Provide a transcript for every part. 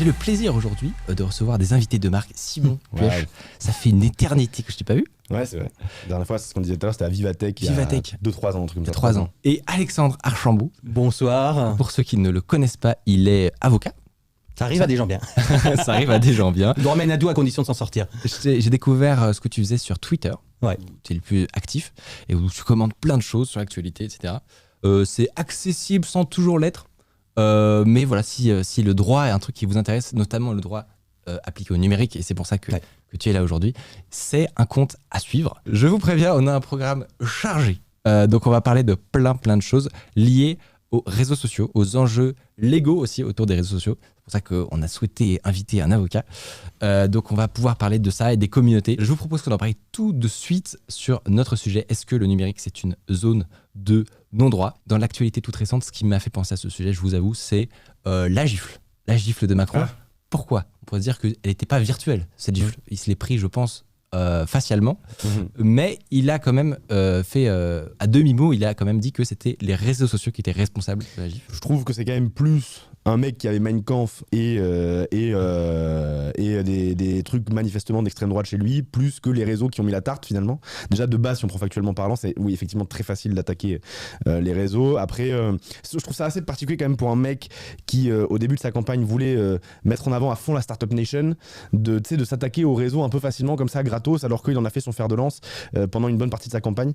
J'ai le plaisir aujourd'hui de recevoir des invités de marque. Simon Puech, ça fait une éternité que je t'ai pas vu. Ouais, c'est vrai. La dernière fois, c'est ce qu'on disait tout à l'heure, c'était à Vivatech. Vivatech. Il y a 2-3 ans, un truc comme ça. 3 ans. Et Alexandre Archambault. Bonsoir. Pour ceux qui ne le connaissent pas, il est avocat. Ça arrive à des gens bien. Ça arrive à des gens bien. Il nous ramène à dos à condition de s'en sortir. J'ai découvert ce que tu faisais sur Twitter. Ouais. Où tu es le plus actif et où tu commandes plein de choses sur l'actualité, etc. C'est accessible sans toujours l'être. Mais voilà, si le droit est un truc qui vous intéresse, notamment le droit appliqué au numérique, et c'est pour ça que tu es là aujourd'hui, c'est un compte à suivre. Je vous préviens, on a un programme chargé. Donc on va parler de plein de choses liées aux réseaux sociaux, aux enjeux légaux aussi autour des réseaux sociaux. C'est pour ça qu'on a souhaité inviter un avocat. Donc on va pouvoir parler de ça et des communautés. Je vous propose qu'on en parle tout de suite sur notre sujet. Est-ce que le numérique, c'est une zone de non-droit? Dans l'actualité toute récente, ce qui m'a fait penser à ce sujet, je vous avoue, c'est la gifle. La gifle de Macron. Pourquoi? On pourrait se dire qu'elle n'était pas virtuelle, cette gifle. Il se l'est pris, je pense, facialement. Mais il a quand même fait, à demi-mot, il a quand même dit que c'était les réseaux sociaux qui étaient responsables de la gifle. Je trouve que c'est quand même plus un mec qui avait Mein Kampf et des trucs manifestement d'extrême droite chez lui, plus que les réseaux qui ont mis la tarte finalement. Déjà de base, si on prend factuellement parlant, c'est oui effectivement très facile d'attaquer les réseaux. Après, je trouve ça assez particulier quand même pour un mec qui au début de sa campagne voulait mettre en avant à fond la Startup Nation, de s'attaquer aux réseaux un peu facilement comme ça, gratos, alors qu'il en a fait son fer de lance pendant une bonne partie de sa campagne.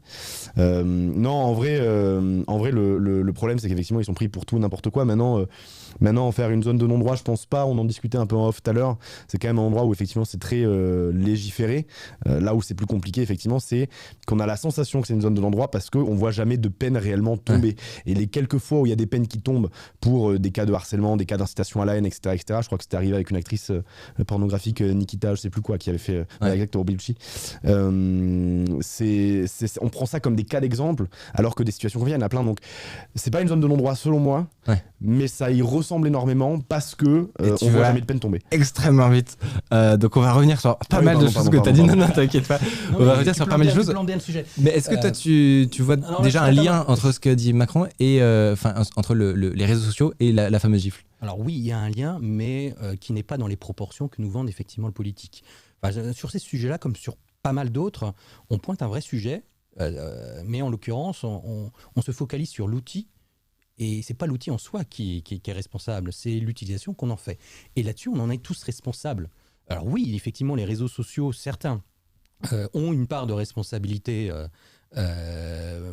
Non, en vrai le problème c'est qu'effectivement ils sont pris pour tout n'importe quoi. Maintenant, en faire une zone de non-droit, je pense pas. On en discutait un peu en off tout à l'heure. C'est quand même un endroit où effectivement c'est très légiféré. Là où c'est plus compliqué, effectivement, c'est qu'on a la sensation que c'est une zone de non-droit parce qu'on voit jamais de peine réellement tomber. Ouais. Et les quelques fois où il y a des peines qui tombent pour des cas de harcèlement, des cas d'incitation à la haine, etc., je crois que c'était arrivé avec une actrice pornographique, Nikita, je sais plus quoi, qui avait fait avec Hector Bellucci. On prend ça comme des cas d'exemple, alors que des situations qu'on vit, il y en a plein. Donc, c'est pas une zone de non-droit selon moi, mais ça y ressemble énormément parce que on voit jamais de peine tomber. Extrêmement vite. Donc on va revenir sur pas mal de choses que tu as dit. Non, t'inquiète pas. On va revenir sur pas mal de choses. Mais est-ce que toi tu vois déjà un lien entre ce que dit Macron et entre les réseaux sociaux et la fameuse gifle? Alors oui, il y a un lien, mais qui n'est pas dans les proportions que nous vendent effectivement le politique. Sur ces sujets-là, comme sur pas mal d'autres, on pointe un vrai sujet, mais en l'occurrence, on se focalise sur l'outil. Et c'est pas l'outil en soi qui est responsable, c'est l'utilisation qu'on en fait. Et là-dessus, on en est tous responsables. Alors oui, effectivement, les réseaux sociaux, certains ont une part de responsabilité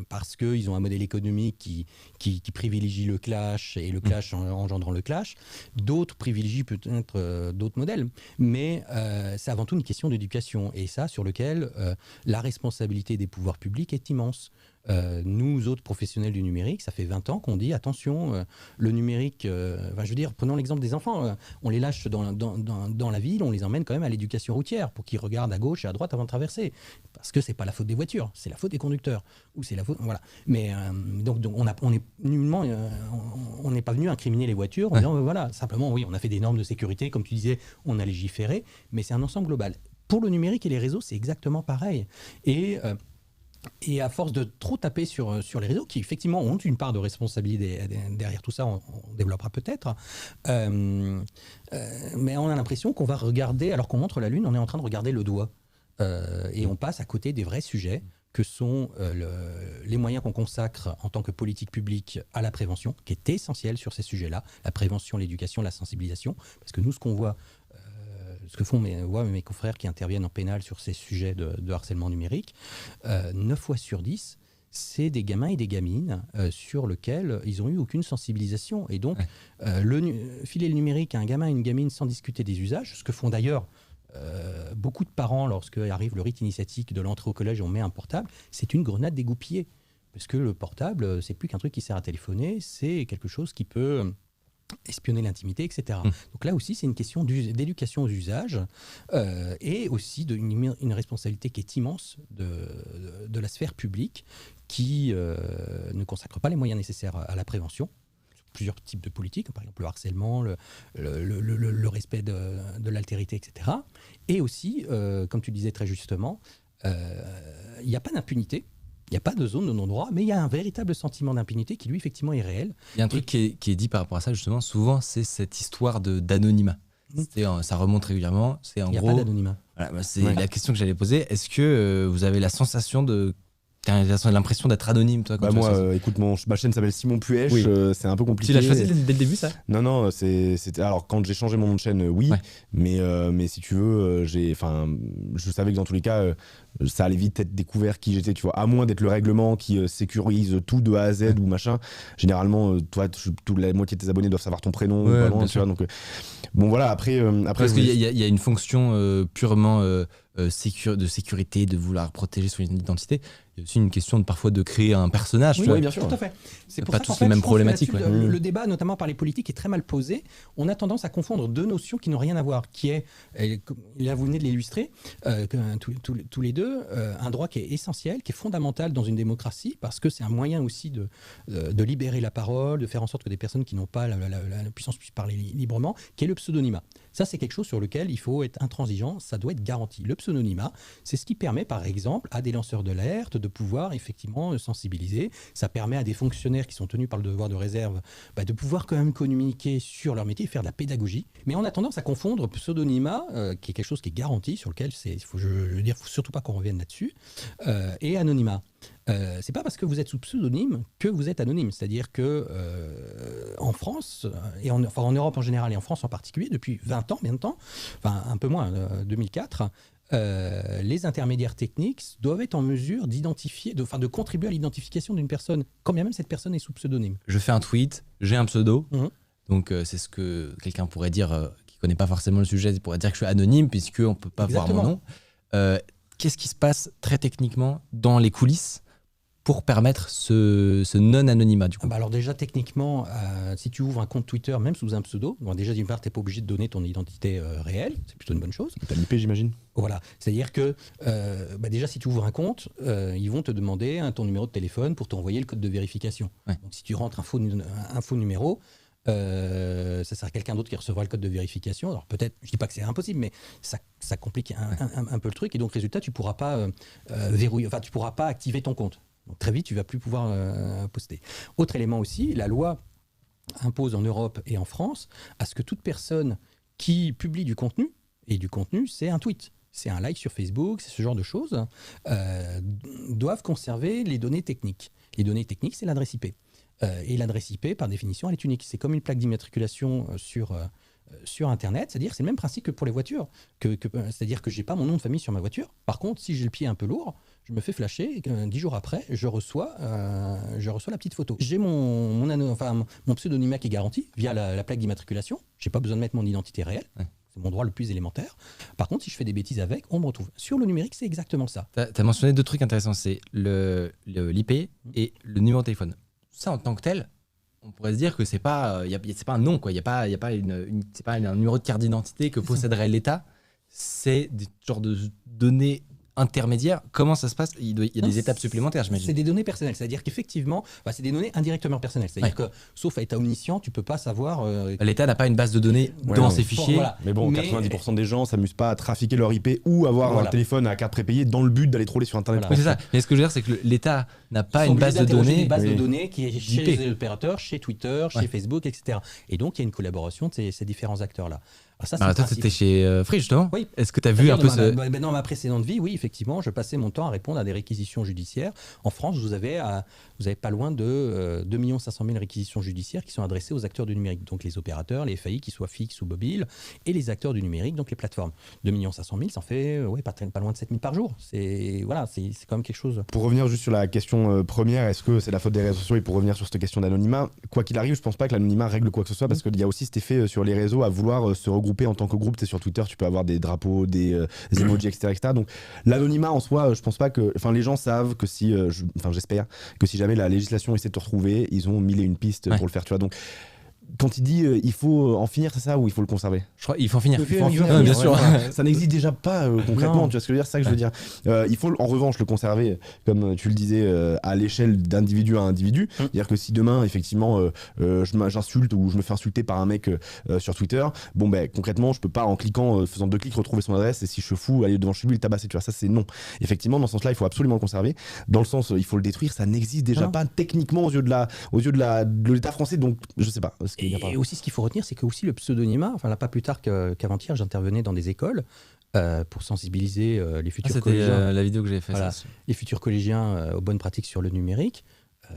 parce qu'ils ont un modèle économique qui privilégie le clash et le clash engendrant le clash. D'autres privilégient peut-être d'autres modèles. Mais c'est avant tout une question d'éducation. Et ça, sur lequel la responsabilité des pouvoirs publics est immense. Nous autres professionnels du numérique, ça fait 20 ans qu'on dit attention, le numérique, je veux dire, prenons l'exemple des enfants, on les lâche dans la ville, on les emmène quand même à l'éducation routière pour qu'ils regardent à gauche et à droite avant de traverser, parce que c'est pas la faute des voitures, c'est la faute des conducteurs, ou c'est la faute, voilà. Mais donc on n'est pas venu incriminer les voitures en disant voilà, simplement oui, on a fait des normes de sécurité, comme tu disais, on a légiféré, mais c'est un ensemble global. Pour le numérique et les réseaux, c'est exactement pareil. Et à force de trop taper sur les réseaux, qui effectivement ont une part de responsabilité derrière tout ça, on développera peut-être, mais on a l'impression qu'on va regarder, alors qu'on montre la Lune, on est en train de regarder le doigt. Et on passe à côté des vrais sujets que sont les moyens qu'on consacre en tant que politique publique à la prévention, qui est essentielle sur ces sujets-là, la prévention, l'éducation, la sensibilisation, parce que nous, ce qu'on voit, ce que font mes confrères qui interviennent en pénal sur ces sujets de harcèlement numérique, 9 fois sur 10, c'est des gamins et des gamines sur lesquels ils n'ont eu aucune sensibilisation. Et donc, filer le numérique à un gamin et une gamine sans discuter des usages, ce que font d'ailleurs beaucoup de parents lorsque arrive le rite initiatique de l'entrée au collège, on met un portable, c'est une grenade dégoupillée. Parce que le portable, c'est plus qu'un truc qui sert à téléphoner, c'est quelque chose qui peut espionner l'intimité, etc. Donc là aussi, c'est une question d'éducation aux usages et aussi une responsabilité qui est immense de la sphère publique qui ne consacre pas les moyens nécessaires à la prévention. Plusieurs types de politiques, par exemple le harcèlement, le respect de l'altérité, etc. Et aussi, comme tu disais très justement, il n'y a pas d'impunité. Il n'y a pas de zone de non-droit, mais il y a un véritable sentiment d'impunité qui, lui, effectivement, est réel. Il y a un truc qui est dit par rapport à ça, justement, souvent, c'est cette histoire d'anonymat. Ça remonte régulièrement. C'est en Il n'y a gros. pas d'anonymat. Voilà, bah, c'est la question que j'allais poser. Est-ce que vous avez la sensation t'as l'impression d'être anonyme, toi, quand tu moi, fais ça écoute, ma chaîne s'appelle Simon Puech, Oui. c'est un peu compliqué. Tu l'as choisi dès le début, ça? Non, c'était. Alors, quand j'ai changé mon nom de chaîne, oui. Ouais. Mais si tu veux, je savais que dans tous les cas, ça allait vite être découvert qui j'étais, tu vois. À moins d'être le règlement qui sécurise tout de A à Z ou machin. Généralement, toi, toute la moitié de tes abonnés doivent savoir ton prénom ou pas loin, tu vois. Donc, bon, voilà, après. Parce qu'il y a une fonction purement de sécurité, de vouloir protéger son identité. Il y a aussi une question parfois de créer un personnage. Oui, tu vois. bien sûr. Tout à fait. C'est pour Pas ça tous qu'en les mêmes je pense que problématiques, là-dessus, ouais. Le débat, notamment par les politiques, est très mal posé. On a tendance à confondre deux notions qui n'ont rien à voir, qui est, et là vous venez de l'illustrer, tous les deux, un droit qui est essentiel, qui est fondamental dans une démocratie, parce que c'est un moyen aussi de libérer la parole, de faire en sorte que des personnes qui n'ont pas la puissance puissent parler librement, qui est le pseudonymat. Ça, c'est quelque chose sur lequel il faut être intransigeant, ça doit être garanti. Le pseudonymat, c'est ce qui permet, par exemple, à des lanceurs d'alerte de pouvoir effectivement sensibiliser. Ça permet à des fonctionnaires qui sont tenus par le devoir de réserve de pouvoir quand même communiquer sur leur métier et faire de la pédagogie. Mais on a tendance à confondre pseudonymat, qui est quelque chose qui est garanti, sur lequel il faut surtout pas qu'on revienne là-dessus, et anonymat. C'est pas parce que vous êtes sous pseudonyme que vous êtes anonyme. C'est-à-dire que en France, et en Europe en général et en France en particulier, depuis 20 ans, enfin un peu moins, 2004, les intermédiaires techniques doivent être en mesure d'identifier, de contribuer à l'identification d'une personne, quand bien même cette personne est sous pseudonyme. Je fais un tweet, j'ai un pseudo, Mmh. donc c'est ce que quelqu'un pourrait dire, qui connaît pas forcément le sujet, pourrait dire que je suis anonyme puisqu'on peut pas voir mon nom. Qu'est-ce qui se passe très techniquement dans les coulisses pour permettre ce non-anonymat du coup? Alors déjà, techniquement, si tu ouvres un compte Twitter, même sous un pseudo, déjà d'une part, tu n'es pas obligé de donner ton identité réelle, c'est plutôt une bonne chose. T'as l'IP, j'imagine. Voilà, c'est-à-dire que déjà, si tu ouvres un compte, ils vont te demander ton numéro de téléphone pour t'envoyer le code de vérification. Ouais. Donc si tu rentres un faux numéro, ça sera quelqu'un d'autre qui recevra le code de vérification. Alors peut-être, je dis pas que c'est impossible, mais ça complique un peu le truc. Et donc résultat, tu pourras pas verrouiller, tu pourras pas activer ton compte. Donc très vite, tu vas plus pouvoir poster. Autre élément aussi, la loi impose en Europe et en France à ce que toute personne qui publie du contenu, et du contenu, c'est un tweet, c'est un like sur Facebook, c'est ce genre de choses, doivent conserver les données techniques. Les données techniques, c'est l'adresse IP. Et l'adresse IP, par définition, elle est unique. C'est comme une plaque d'immatriculation sur Internet, c'est-à-dire c'est le même principe que pour les voitures. C'est-à-dire que je n'ai pas mon nom de famille sur ma voiture. Par contre, si j'ai le pied un peu lourd, je me fais flasher et 10 jours après, je reçois la petite photo. J'ai mon pseudonymat qui est garanti via la plaque d'immatriculation. Je n'ai pas besoin de mettre mon identité réelle. Ouais. C'est mon droit le plus élémentaire. Par contre, si je fais des bêtises avec, on me retrouve. Sur le numérique, c'est exactement ça. Tu as mentionné deux trucs intéressants, c'est l'IP et le numéro de téléphone. Ça, en tant que tel, on pourrait se dire que c'est pas un nom, quoi. Il y a pas c'est pas un numéro de carte d'identité que posséderait l'État. C'est des genres de données intermédiaires. Comment ça se passe? Il y a des étapes supplémentaires, j'imagine. C'est des données personnelles, c'est-à-dire qu'effectivement, c'est des données indirectement personnelles. C'est-à-dire que, sauf à état omniscient, tu peux pas savoir. L'État n'a pas une base de données dans ses fichiers. Voilà. Mais bon, 90% des gens s'amusent pas à trafiquer leur IP ou avoir un téléphone à carte prépayée dans le but d'aller troller sur Internet. Oui, c'est ça. Mais ce que je veux dire, c'est que l'État n'a pas une base de données. Une base de données qui est chez les opérateurs, chez Twitter, chez Facebook, etc. Et donc, il y a une collaboration de ces différents acteurs-là. Alors toi, tu étais chez Free, justement. Oui. Est-ce que tu as vu un peu dans ma précédente vie, oui, effectivement, je passais mon temps à répondre à des réquisitions judiciaires. En France, vous avez pas loin de 2 500 000 réquisitions judiciaires qui sont adressées aux acteurs du numérique, donc les opérateurs, les FAI, qu'ils soient fixes ou mobiles, et les acteurs du numérique, donc les plateformes. 2 500 000, ça en fait pas loin de 7 000 par jour. C'est quand même quelque chose. Pour revenir juste sur la question première, est-ce que c'est la faute des réseaux sociaux? Et pour revenir sur cette question d'anonymat, quoi qu'il arrive, je pense pas que l'anonymat règle quoi que ce soit, parce qu'il y a aussi cet effet sur les réseaux à vouloir se regrouper en tant que groupe. Sur Twitter, tu peux avoir des drapeaux, des emojis, etc., etc. Donc l'anonymat en soi, je pense pas que... Enfin, les gens savent que si... j'espère que si jamais la législation essaie de te retrouver, ils ont 1000 et une pistes pour le faire, tu vois. Donc quand il dit il faut en finir, c'est ça, ou il faut le conserver? Je crois qu'il faut en finir. Bien sûr. Ça n'existe déjà pas concrètement, tu vois ce que je veux dire? C'est ça que je veux dire. Il faut en revanche le conserver, comme tu le disais, à l'échelle d'individu à individu. C'est-à-dire que si demain, effectivement, j'insulte ou je me fais insulter par un mec sur Twitter, concrètement, je peux pas, en cliquant, faisant 2 clics, retrouver son adresse, et si je fous, aller devant chez lui, le tabasser, tu vois, ça c'est non. Effectivement, dans ce sens-là, il faut absolument le conserver. Dans le sens, il faut le détruire, ça n'existe déjà pas techniquement aux yeux de l'État français, donc je sais pas. Et aussi, ce qu'il faut retenir, c'est que aussi le pseudonymat, enfin là, pas plus tard qu'avant-hier, j'intervenais dans des écoles pour sensibiliser les futurs collégiens. C'était la vidéo que j'avais faite. Voilà, les futurs collégiens aux bonnes pratiques sur le numérique.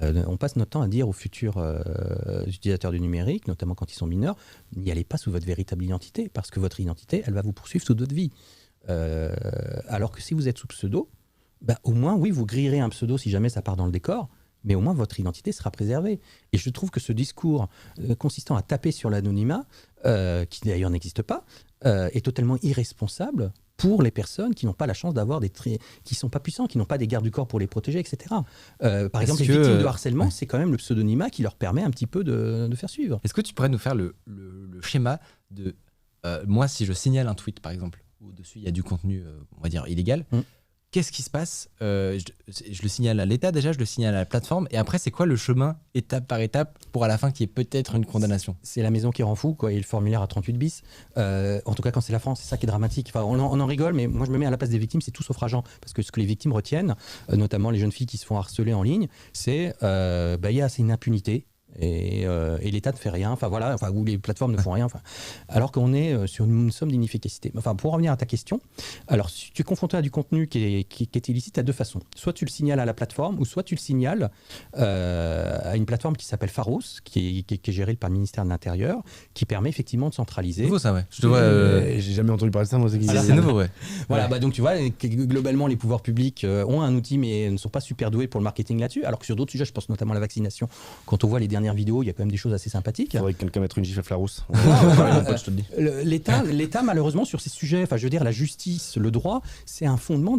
On passe notre temps à dire aux futurs utilisateurs du numérique, notamment quand ils sont mineurs, n'y allez pas sous votre véritable identité, parce que votre identité, elle va vous poursuivre toute votre vie. Alors que si vous êtes sous pseudo, au moins, oui, vous grillerez un pseudo si jamais ça part dans le décor, mais au moins votre identité sera préservée. Et je trouve que ce discours consistant à taper sur l'anonymat, qui d'ailleurs n'existe pas, est totalement irresponsable pour les personnes qui n'ont pas la chance d'avoir qui sont pas puissants, qui n'ont pas des gardes du corps pour les protéger, etc. Par exemple, les victimes de harcèlement, c'est quand même le pseudonymat qui leur permet un petit peu de faire suivre. Est-ce que tu pourrais nous faire le schéma de moi, si je signale un tweet, par exemple, où dessus il y a du contenu, on va dire, illégal, qu'est-ce qui se passe je le signale à l'État déjà, je le signale à la plateforme, et après, c'est quoi le chemin, étape par étape, pour à la fin qu'il y ait peut-être une condamnation? C'est la maison qui rend fou, quoi, et le formulaire à 38 bis. En tout cas, quand c'est la France, c'est ça qui est dramatique. Enfin, on en rigole, mais moi, je me mets à la place des victimes, c'est tout sauf rageant. Parce que ce que les victimes retiennent, notamment les jeunes filles qui se font harceler en ligne, c'est une impunité. Et l'État ne fait rien, ou les plateformes ne font rien, alors qu'on est sur une somme d'inefficacité. Enfin, pour revenir à ta question, alors si tu es confronté à du contenu qui est illicite, à deux façons. Soit tu le signales à la plateforme, ou soit tu le signales à une plateforme qui s'appelle Pharos, qui est gérée par le ministère de l'Intérieur, qui permet effectivement de centraliser. C'est nouveau ça, ouais. Je te vois. J'ai jamais entendu parler de ça, moi. C'est nouveau, ouais. Voilà, donc tu vois, globalement, les pouvoirs publics ont un outil, mais ne sont pas super doués pour le marketing là-dessus. Alors que sur d'autres sujets, je pense notamment à la vaccination, quand on voit les dernières vidéos, il y a quand même des choses assez sympathiques. Il faudrait que quelqu'un mette une gifle à Flarousse. L'État, malheureusement, sur ces sujets, enfin, je veux dire, la justice, le droit, c'est un fondement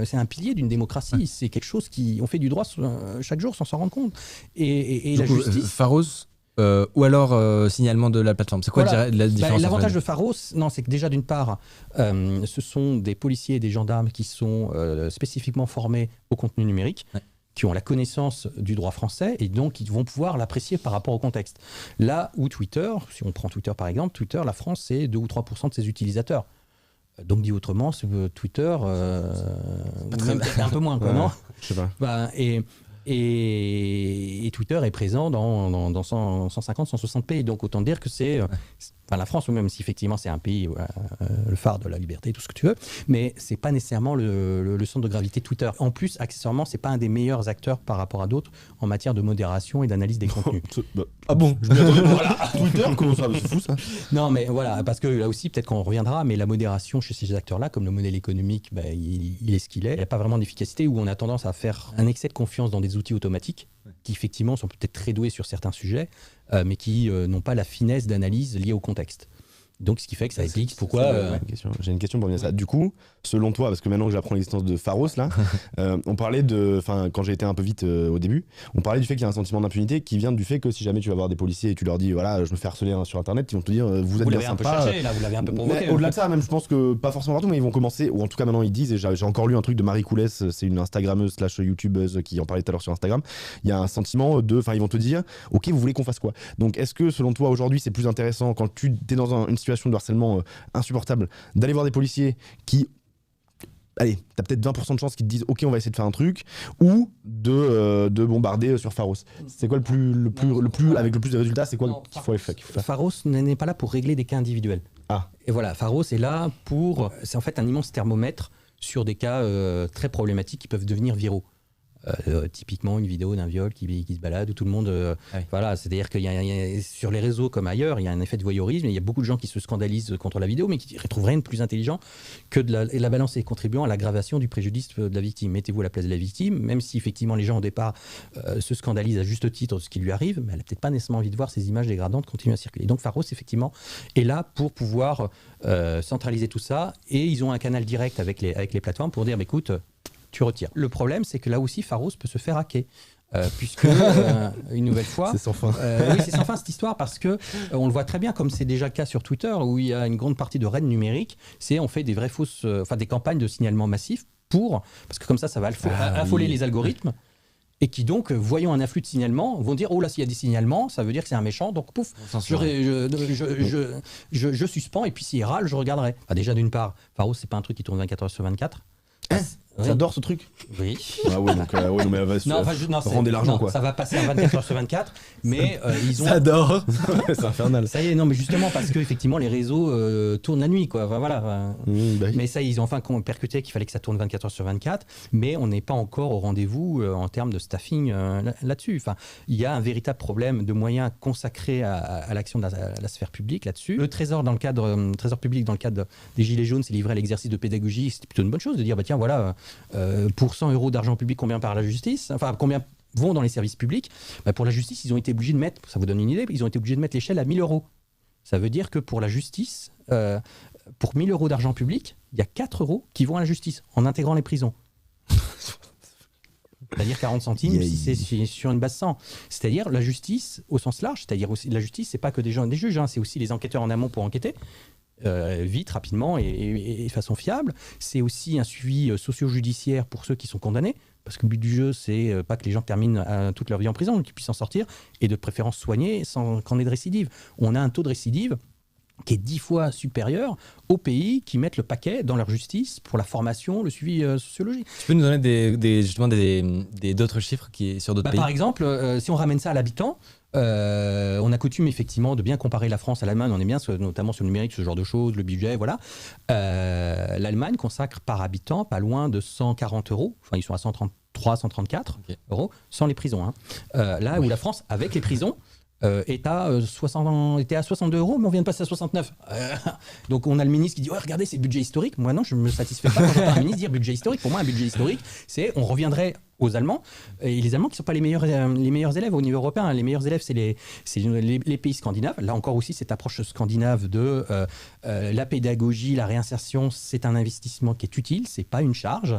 c'est un pilier d'une démocratie. C'est quelque chose on fait du droit chaque jour sans s'en rendre compte. Et la justice. Pharos, ou alors signalement de la plateforme. C'est quoi la différence? L'avantage de Pharos, c'est que déjà d'une part, ce sont des policiers et des gendarmes qui sont spécifiquement formés au contenu numérique. Ouais. Qui ont la connaissance du droit français et donc ils vont pouvoir l'apprécier par rapport au contexte. Là où Twitter, si on prend Twitter par exemple, Twitter, la France, c'est 2 ou 3% de ses utilisateurs. Donc dit autrement, Twitter, un peu moins, quoi, non ? Je sais pas. Et Twitter est présent dans 150, 160 pays. Donc autant dire que c'est la France, ou même si effectivement c'est un pays, le phare de la liberté, tout ce que tu veux, mais c'est pas nécessairement le centre de gravité Twitter. En plus, accessoirement, c'est pas un des meilleurs acteurs par rapport à d'autres en matière de modération et d'analyse des contenus. Ah bon, je m'y attendais. Voilà. Twitter, comment ça? C'est fou ça. Non, mais voilà, parce que là aussi, peut-être qu'on reviendra, mais la modération chez ces acteurs-là, comme le modèle économique, il est ce qu'il est. Il n'y a pas vraiment d'efficacité, où on a tendance à faire un excès de confiance dans des outils automatiques qui effectivement sont peut-être très doués sur certains sujets, mais qui n'ont pas la finesse d'analyse liée au contexte. Donc, ce qui fait que ça explique pourquoi. J'ai une question pour revenir à ça. Du coup, selon toi, parce que maintenant que j'apprends l'existence de Pharos, là, on parlait quand j'ai été un peu vite au début, on parlait du fait qu'il y a un sentiment d'impunité qui vient du fait que si jamais tu vas voir des policiers et tu leur dis, voilà, je me fais harceler sur Internet, ils vont te dire, vous êtes bien sympa. Vous l'avez un peu provoqué. Au-delà de ça, même, je pense que pas forcément partout, mais ils vont commencer, ou en tout cas maintenant ils disent, et j'ai encore lu un truc de Marie Coulès, c'est une Instagrammeuse / YouTubeuse qui en parlait tout à l'heure sur Instagram. Il y a un sentiment ils vont te dire, ok, vous voulez qu'on fasse quoi? Donc, est-ce que selon toi aujourd'hui, c'est plus intéressant quand tu es dans une situation de harcèlement insupportable, d'aller voir des policiers qui, allez, t'as peut-être 20% de chances qu'ils te disent ok, on va essayer de faire un truc, ou de bombarder sur Pharos? C'est quoi le plus avec le plus de résultats? C'est quoi qu'il faut faire? Pharos n'est pas là pour régler des cas individuels. Et voilà, Pharos est là c'est en fait un immense thermomètre sur des cas très problématiques qui peuvent devenir viraux. Typiquement une vidéo d'un viol qui se balade où tout le monde voilà, c'est-à-dire qu'il y a sur les réseaux comme ailleurs, il y a un effet de voyeurisme et il y a beaucoup de gens qui se scandalisent contre la vidéo mais qui trouvent rien de plus intelligent que de la balancer, contribuant à l'aggravation du préjudice de la victime. Mettez-vous à la place de la victime, même si effectivement les gens au départ se scandalisent à juste titre de ce qui lui arrive, mais elle n'a peut-être pas nécessairement envie de voir ces images dégradantes continuer à circuler. Donc Pharos effectivement est là pour pouvoir centraliser tout ça, et ils ont un canal direct avec les plateformes pour dire écoute, tu retires. Le problème, c'est que là aussi, Pharos peut se faire hacker. Puisque, une nouvelle fois... C'est sans fin. Oui, c'est sans fin cette histoire, parce que on le voit très bien, comme c'est déjà le cas sur Twitter, où il y a une grande partie de raids numériques, on fait des vraies fausses... des campagnes de signalement massif parce que comme ça va affoler les algorithmes, et qui donc, voyant un afflux de signalements, vont dire « Oh là, s'il y a des signalements, ça veut dire que c'est un méchant, donc pouf, je suspends, et puis s'il râle, je regarderai. » Déjà, d'une part, Pharos, c'est pas un truc qui tourne 24 heures sur 24. Oui. J'adore ce truc. Oui. Ah ouais, donc ouais, non, mais elle va Non, enfin, non, rendez l'argent, non, quoi. ça va passer en 24 heures sur 24, mais ils ont. J'adore. C'est infernal. Ça y est, non, mais justement parce que effectivement les réseaux tournent la nuit, quoi. Enfin, voilà. Bah oui. Mais ça, ils ont enfin percuté qu'il fallait que ça tourne 24 heures sur 24, mais on n'est pas encore au rendez-vous en termes de staffing là-dessus. Enfin, il y a un véritable problème de moyens consacrés à l'action de la sphère publique là-dessus. Le Trésor, Trésor public, dans le cadre des Gilets jaunes, s'est livré à l'exercice de pédagogie. C'est plutôt une bonne chose de dire, bah tiens, voilà, pour 100 euros d'argent public, combien part la justice ? Enfin, combien vont dans les services publics ? Bah, pour la justice, ils ont été obligés de mettre, ça vous donne une idée, ils ont été obligés de mettre l'échelle à 1000 euros. Ça veut dire que pour la justice, pour 1000 euros d'argent public, il y a 4 euros qui vont à la justice, en intégrant les prisons. C'est-à-dire 40 centimes si c'est sur une base 100. C'est-à-dire la justice au sens large, c'est-à-dire aussi la justice, c'est pas que des juges, hein, c'est aussi les enquêteurs en amont pour enquêter. Vite, rapidement et de façon fiable. C'est aussi un suivi socio-judiciaire pour ceux qui sont condamnés, parce que le but du jeu, c'est pas que les gens terminent toute leur vie en prison, mais qu'ils puissent en sortir, et de préférence soigner sans qu'on ait de récidive. On a un taux de récidive qui est 10 fois supérieur aux pays qui mettent le paquet dans leur justice pour la formation, le suivi sociologique. Tu peux nous donner justement d'autres chiffres sur d'autres pays ? Par exemple, si on ramène ça à l'habitant, on a coutume effectivement de bien comparer la France à l'Allemagne, on est bien notamment sur le numérique, ce genre de choses, le budget, voilà. L'Allemagne consacre par habitant pas loin de 140 euros, enfin ils sont à 133, 134 euros, sans les prisons. Hein. Là où la France, avec les prisons, était à 62 euros, mais on vient de passer à 69. Donc on a le ministre qui dit, ouais, regardez, c'est budget historique. Moi non, je ne me satisfais pas quand j'entends un ministre dire budget historique. Pour moi, un budget historique, c'est on reviendrait aux Allemands, et les Allemands qui ne sont pas les meilleurs élèves au niveau européen. Les meilleurs élèves, c'est les pays scandinaves. Là encore aussi, cette approche scandinave de la pédagogie, la réinsertion, c'est un investissement qui est utile, c'est pas une charge.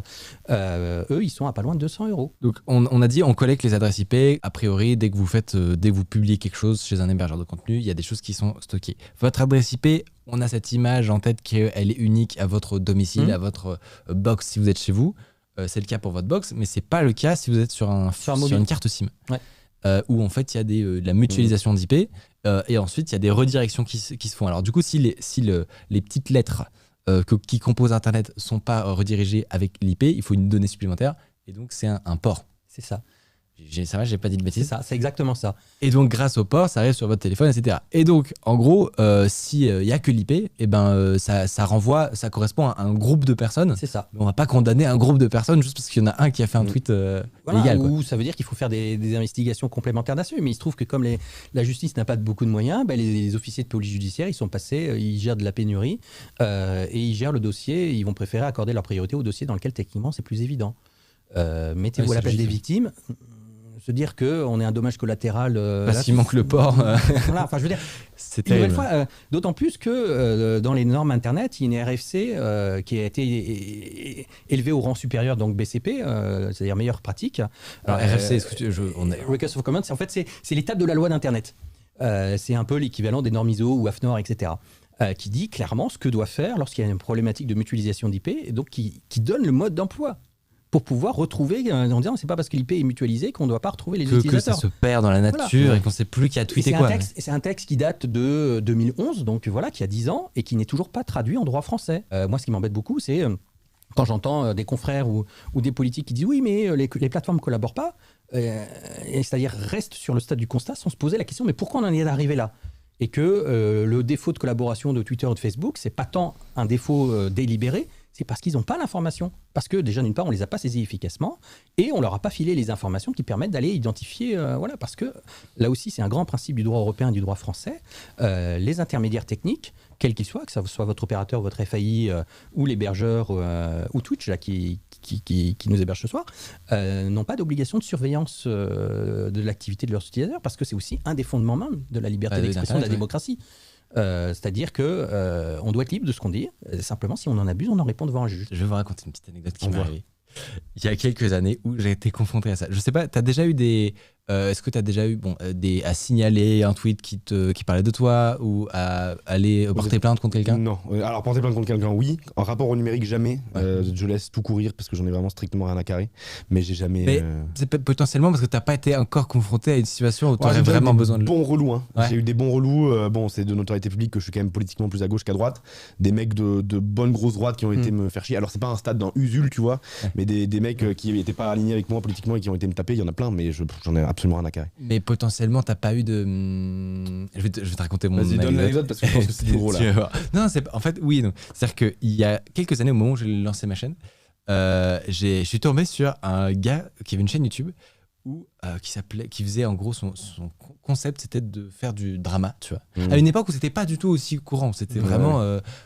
Eux, ils sont à pas loin de 200 euros. Donc on a dit, on collecte les adresses IP. A priori, dès que vous publiez quelque chose chez un hébergeur de contenu, il y a des choses qui sont stockées. Votre adresse IP, on a cette image en tête qu'elle est unique à votre domicile, à votre box si vous êtes chez vous. C'est le cas pour votre box, mais c'est pas le cas si vous êtes sur une carte SIM, où en fait il y a de la mutualisation d'IP, et ensuite il y a des redirections qui se font. Alors du coup, si les petites lettres qui composent Internet sont pas redirigées avec l'IP, il faut une donnée supplémentaire, et donc c'est un port. C'est ça. Ça va, j'ai pas dit de bêtises. C'est ça, c'est exactement ça. Et donc, grâce au port, ça arrive sur votre téléphone, etc. Et donc, en gros, s'il n'y a que l'IP, eh ben, ça correspond à un groupe de personnes. C'est ça. Mais on va pas condamner un groupe de personnes juste parce qu'il y en a un qui a fait un tweet légal. Ou ça veut dire qu'il faut faire des investigations complémentaires là-dessus. Mais il se trouve que comme la justice n'a pas beaucoup de moyens, les officiers de police judiciaire, ils sont passés, ils gèrent de la pénurie, et ils gèrent le dossier, ils vont préférer accorder leur priorité au dossier dans lequel techniquement c'est plus évident. Mettez-vous à la place des victimes. Se dire qu'on est un dommage collatéral. S'il manque le port. Voilà, enfin, je veux dire, c'est une nouvelle terrible. fois, d'autant plus que dans les normes Internet, il y a une RFC qui a été élevée au rang supérieur, donc BCP, c'est-à-dire meilleure pratique. Alors, RFC, Request of Commons, en fait, c'est l'étape de la loi d'Internet. C'est un peu l'équivalent des normes ISO ou AFNOR, etc. Qui dit clairement ce que doit faire lorsqu'il y a une problématique de mutualisation d'IP, et donc qui donne le mode d'emploi. Pour pouvoir retrouver, en disant c'est pas parce que l'IP est mutualisé qu'on ne doit pas retrouver les utilisateurs. Que ça se perd dans la nature, voilà. Et qu'on ne sait plus qui a tweeté quoi. C'est un texte qui date de 2011, donc voilà, qui a 10 ans et qui n'est toujours pas traduit en droit français. Moi, ce qui m'embête beaucoup, c'est quand j'entends des confrères ou des politiques qui disent oui, mais les plateformes ne collaborent pas, c'est-à-dire restent sur le stade du constat sans se poser la question mais pourquoi on en est arrivé là ? Et que le défaut de collaboration de Twitter ou de Facebook, c'est pas tant un défaut délibéré, c'est parce qu'ils n'ont pas l'information. Parce que déjà, d'une part, on ne les a pas saisis efficacement et on ne leur a pas filé les informations qui permettent d'aller identifier. Voilà, parce que là aussi, c'est un grand principe du droit européen et du droit français. Les intermédiaires techniques, quels qu'ils soient, que ce soit votre opérateur, votre FAI ou l'hébergeur ou Twitch, là, qui nous héberge ce soir, n'ont pas d'obligation de surveillance de l'activité de leurs utilisateurs parce que c'est aussi un des fondements même de la liberté d'expression de la démocratie. C'est-à-dire que on doit être libre de ce qu'on dit. Simplement, si on en abuse, on en répond devant un juge. Je vais vous raconter une petite anecdote qui m'est arrivée. Il y a quelques années où j'ai été confronté à ça. Je sais pas, tu as déjà eu des est-ce que tu as déjà eu à signaler un tweet qui parlait de toi ou à aller porter plainte contre quelqu'un? Non. Alors, porter plainte contre quelqu'un, oui. En rapport au numérique, jamais. Je laisse tout courir parce que j'en ai vraiment strictement rien à carrer. Mais j'ai jamais. Mais c'est potentiellement parce que tu n'as pas été encore confronté à une situation où tu aurais j'ai vraiment besoin de. Bons relous. Hein. Ouais. J'ai eu des bons relous. Bon, c'est de notoriété publique que je suis quand même politiquement plus à gauche qu'à droite. Des mecs de bonne grosse droite qui ont été me faire chier. Alors, c'est pas un stade d'un Usul, tu vois. Ouais. Mais des mecs qui n'étaient pas alignés avec moi politiquement et qui ont été me taper, il y en a plein. Mais j'en ai absolument rien à carrer. Mais potentiellement, t'as pas eu de. Je vais te raconter mon anecdote. Vas-y, donne l'anecdote parce que je pense que c'est du gros là. Non, en fait, oui. C'est-à-dire qu'il y a quelques années, au moment où j'ai lancé ma chaîne, je suis tombé sur un gars qui avait une chaîne YouTube qui faisait en gros son concept, c'était de faire du drama, tu vois. À une époque où c'était pas du tout aussi courant. C'était vraiment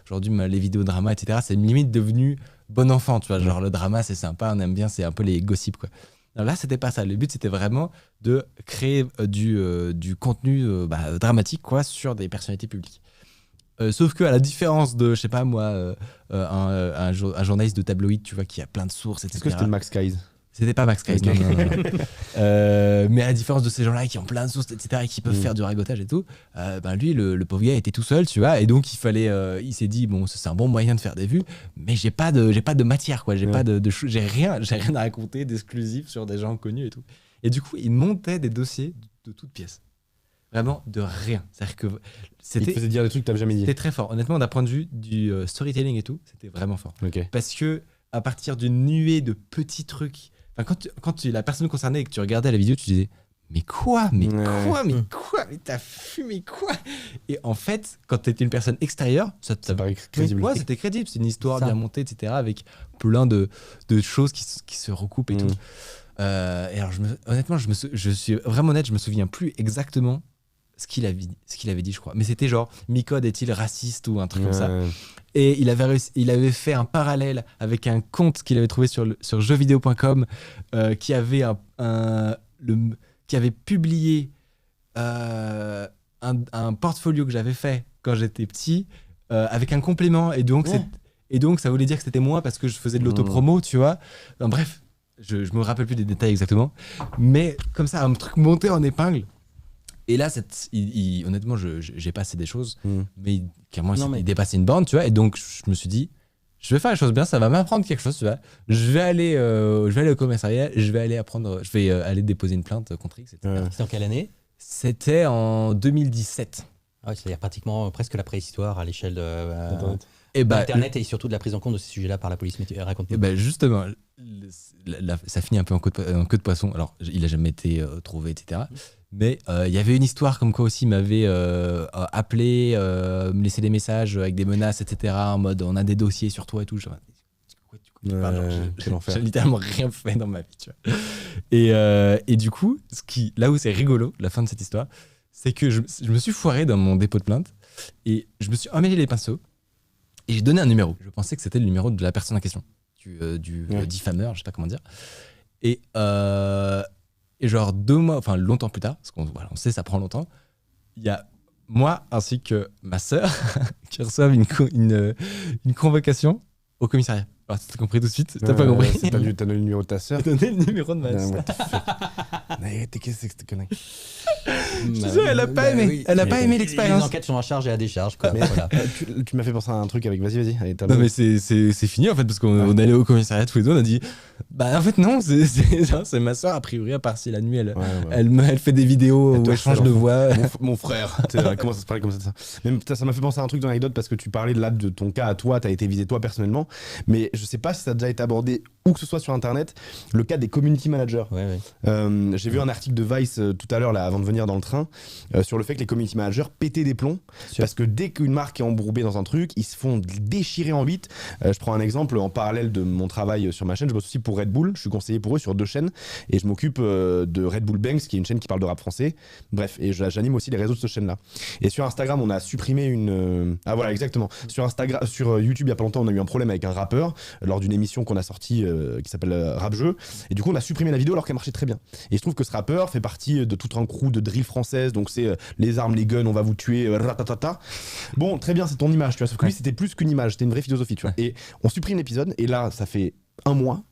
aujourd'hui les vidéos drama, etc. C'est limite devenu bon enfant, tu vois. Genre le drama, c'est sympa, on aime bien, c'est un peu les gossips, quoi. Alors là, c'était pas ça. Le but, c'était vraiment de créer du contenu dramatique, quoi, sur des personnalités publiques. Sauf que à la différence de, je sais pas moi, un journaliste de tabloïd, tu vois, qui a plein de sources, etc. Est-ce que c'était Max Kaiz? C'était pas Max Kaiz, non. Mais à la différence de ces gens-là qui ont plein de sources, etc., et qui peuvent faire du ragotage et tout, lui, le pauvre gars était tout seul, tu vois, et donc il s'est dit, bon, c'est un bon moyen de faire des vues, mais j'ai pas de matière, quoi, j'ai rien à raconter d'exclusif sur des gens connus et tout. Et du coup, il montait des dossiers de toutes pièces. Vraiment de rien. C'est-à-dire que il te faisait dire des trucs que t'avais jamais dit. C'était très fort. Honnêtement, d'un point de vue du storytelling et tout, c'était vraiment fort. Okay. Parce que à partir d'une nuée de petits trucs, quand tu la personne concernée et que tu regardais la vidéo, tu disais mais quoi, mais t'as fumé quoi? Et en fait, quand t'étais une personne extérieure, ça paraît crédible. Ouais, c'était crédible. C'est une histoire bien montée, etc. Avec plein de choses qui se recoupent et tout. Et alors, honnêtement, je suis vraiment honnête, je me souviens plus exactement ce qu'il avait dit, je crois. Mais c'était genre, Micode est-il raciste ou un truc comme ça. Et il avait fait un parallèle avec un compte qu'il avait trouvé sur jeuxvideo.com qui avait qui avait publié un portfolio que j'avais fait quand j'étais petit avec un complément. Et donc, ça voulait dire que c'était moi parce que je faisais de l'autopromo, tu vois. Enfin, bref, je me rappelle plus des détails exactement. Mais comme ça, un truc monté en épingle. Et là, honnêtement, j'ai passé des choses, mais clairement, il dépassait une borne, tu vois. Et donc, je me suis dit, je vais faire les choses bien, ça va m'apprendre quelque chose, tu vois. Je vais aller au commissariat, je vais aller déposer une plainte contre X, etc. C'était en quelle année? C'était en 2017. Ah ouais, c'est-à-dire pratiquement presque la préhistoire à l'échelle de Internet et surtout de la prise en compte de ces sujets-là par la police. Mais raconte-nous. Justement, ça finit un peu en queue de poisson. Alors, il a jamais été trouvé, etc. Mais il y avait une histoire comme quoi aussi il m'avait appelé, me laissé des messages avec des menaces, etc. En mode on a des dossiers sur toi et tout. J'ai littéralement rien fait dans ma vie, tu vois. Et du coup, là où c'est rigolo, la fin de cette histoire, c'est que je me suis foiré dans mon dépôt de plainte et je me suis emmêlé les pinceaux et j'ai donné un numéro. Je pensais que c'était le numéro de la personne en question, du diffameur, je sais pas comment dire. Et genre 2 mois, enfin longtemps plus tard, parce qu'on sait ça prend longtemps, il y a moi ainsi que ma sœur qui reçoivent une convocation au commissariat. Alors t'as compris tout de suite, t'as pas compris. T'as donné le numéro de ta sœur. T'as donné le numéro de ma sœur. Qu'est-ce que c'est que cette connerie? Elle a pas aimé. Elle a pas aimé l'expérience. Les enquêtes sont à charge et à décharge. Quoi. Mais voilà. Tu m'as fait penser à un truc avec. Vas-y. Allez, non mais c'est fini en fait parce qu'on allait au commissariat tous les deux, on a dit bah en fait non, c'est ma soeur a priori à part si la nuit elle fait des vidéos où elle change de voix. Mon frère. Comment ça se parlait comme ça? Même ça m'a fait penser à un truc dans l'anecdote parce que tu parlais là de ton cas à toi, t'as été visé toi personnellement, mais je sais pas si ça a déjà été abordé où que ce soit sur internet, le cas des community managers. J'ai vu un article de Vice tout à l'heure là avant de venir dans le train sur le fait que les community managers pétaient des plombs parce que dès qu'une marque est embourbée dans un truc, ils se font déchirer en 8. Je prends un exemple en parallèle de mon travail sur ma chaîne, je bosse aussi pour Red Bull, je suis conseiller pour eux sur 2 chaînes et je m'occupe de Red Bull Banks qui est une chaîne qui parle de rap français. Bref, et j'anime aussi les réseaux de cette chaîne là. Et sur Instagram, on a supprimé ah voilà exactement. Sur YouTube il y a pas longtemps, on a eu un problème avec un rappeur lors d'une émission qu'on a sortie qui s'appelle Rap Jeu, et du coup on a supprimé la vidéo alors qu'elle marchait très bien. Et je trouve que ce rappeur fait partie de tout un crew de drill française, donc c'est les armes, les guns, on va vous tuer, ratatata. Bon, très bien, c'est ton image, tu vois, sauf que lui c'était plus qu'une image, c'était une vraie philosophie, tu vois. Et on supprime l'épisode, et là ça fait 1 mois,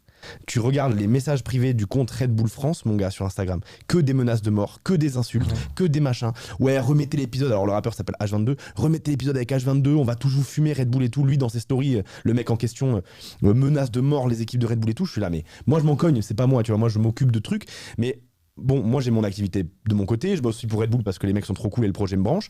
Tu regardes les messages privés du compte Red Bull France, mon gars, sur Instagram. Que des menaces de mort, que des insultes, que des machins. Ouais, remettez l'épisode. Alors, le rappeur s'appelle H22. Remettez l'épisode avec H22. On va toujours fumer Red Bull et tout. Lui, dans ses stories, le mec en question menace de mort les équipes de Red Bull et tout. Je suis là, mais moi, je m'en cogne. C'est pas moi, tu vois. Moi, je m'occupe de trucs. Mais bon, moi, j'ai mon activité de mon côté. Je bosse aussi pour Red Bull parce que les mecs sont trop cool et le projet me branche.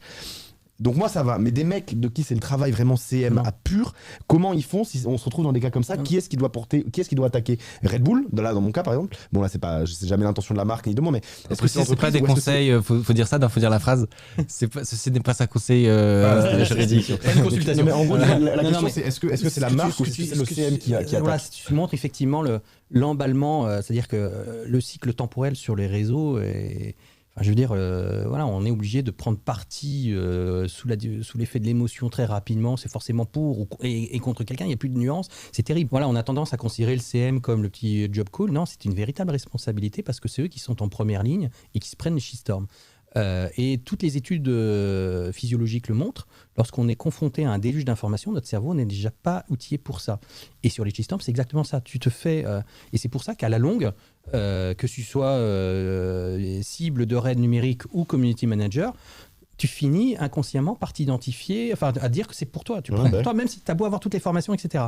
Donc moi ça va, mais des mecs de qui c'est le travail vraiment CM à pur, comment ils font si on se retrouve dans des cas comme ça? Qui est-ce qui doit attaquer? Red Bull, dans mon cas par exemple. Bon là c'est jamais l'intention de la marque ni de moi, mais est-ce que c'est pas des conseils? Faut dire ça, faut dire la phrase. Ceci n'est pas un conseil juridique. Pas une consultation. Mais en gros la question c'est est-ce que c'est la marque ou c'est le CM qui attaque? Voilà, si tu montres effectivement l'emballement, c'est-à-dire que le cycle temporel sur les réseaux est... Enfin, je veux dire, voilà, on est obligé de prendre parti sous l'effet de l'émotion très rapidement. C'est forcément pour et contre quelqu'un. Il n'y a plus de nuances. C'est terrible. Voilà, on a tendance à considérer le CM comme le petit job cool. Non, c'est une véritable responsabilité parce que c'est eux qui sont en première ligne et qui se prennent les shitstorms. Et toutes les études physiologiques le montrent. Lorsqu'on est confronté à un déluge d'informations, notre cerveau n'est déjà pas outillé pour ça. Et sur les shitstorms, c'est exactement ça. Tu te fais... et c'est pour ça qu'à la longue, que tu sois cible de raid numérique ou community manager, tu finis inconsciemment par t'identifier, enfin à dire que c'est pour toi. Tu prends pour toi, même si tu as beau avoir toutes les formations, etc.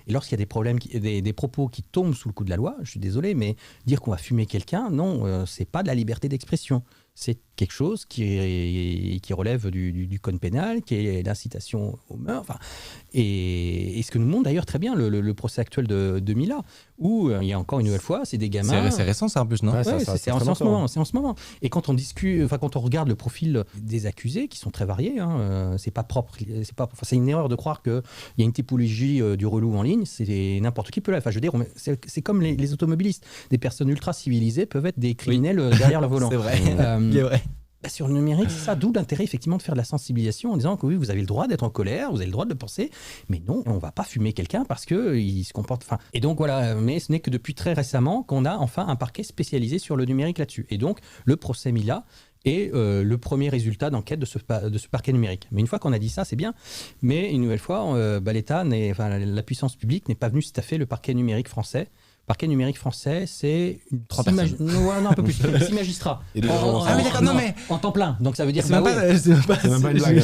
Et lorsqu'il y a des problèmes, des propos qui tombent sous le coup de la loi, je suis désolé, mais dire qu'on va fumer quelqu'un, non, c'est pas de la liberté d'expression. C'est quelque chose qui relève du code pénal, qui est l'incitation au meurtre. Enfin, et ce que nous montre d'ailleurs très bien le procès actuel de Mila, où il y a encore une nouvelle fois, c'est des gamins. C'est récent ça en plus, non? Ouais, c'est en ce moment. Et quand on discute, quand on regarde le profil des accusés, qui sont très variés, c'est pas propre, c'est une erreur de croire qu'il y a une typologie du relou en ligne. C'est n'importe qui peut là. Enfin, je veux dire, c'est comme les automobilistes, des personnes ultra civilisées peuvent être des criminels derrière leur volant. C'est vrai. C'est vrai. Sur le numérique, c'est ça, d'où l'intérêt effectivement de faire de la sensibilisation en disant que oui, vous avez le droit d'être en colère, vous avez le droit de le penser, mais non, on va pas fumer quelqu'un parce qu'il se comporte... Enfin, et donc voilà, mais ce n'est que depuis très récemment qu'on a enfin un parquet spécialisé sur le numérique là-dessus. Et donc, le procès Mila est le premier résultat d'enquête de ce parquet numérique. Mais une fois qu'on a dit ça, c'est bien, mais une nouvelle fois, l'État, la puissance publique n'est pas venue staffer le parquet numérique français. Parquet numérique français, c'est 3 personnes. Non, un peu plus. 6 magistrats. En temps plein. Donc ça veut dire c'est même pas une blague.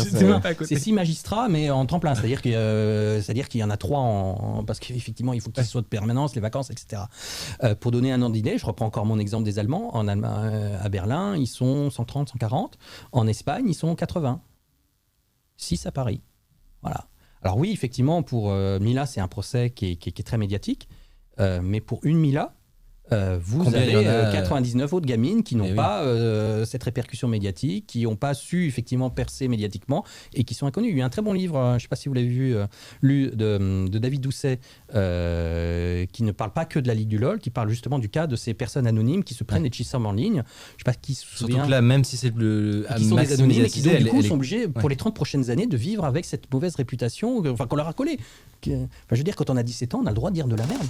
C'est 6 magistrats, mais en temps plein. C'est-à-dire qu'il y en a 3 parce qu'effectivement, il faut qu'ils soient de permanence, les vacances, etc. Pour donner un ordre d'idée, je reprends encore mon exemple des Allemands. En Allemagne, à Berlin, ils sont 130, 140. En Espagne, ils sont 80. 6 à Paris. Voilà. Alors oui, effectivement, pour Mila, c'est un procès qui est très médiatique. Mais pour une Mila, vous avez 99 autres gamines qui n'ont pas cette répercussion médiatique, qui n'ont pas su effectivement percer médiatiquement et qui sont inconnues. Il y a un très bon livre, je ne sais pas si vous l'avez vu, lu de David Doucet, qui ne parle pas que de la Ligue du LOL, qui parle justement du cas de ces personnes anonymes qui se prennent des chissormes en ligne. Je sais pas qui se souvient. Surtout que là, même si c'est qui sont des anonymes et qui donc, du coup sont obligés pour les 30 prochaines années de vivre avec cette mauvaise réputation qu'on leur a collée. Enfin, je veux dire, quand on a 17 ans, on a le droit de dire de la merde.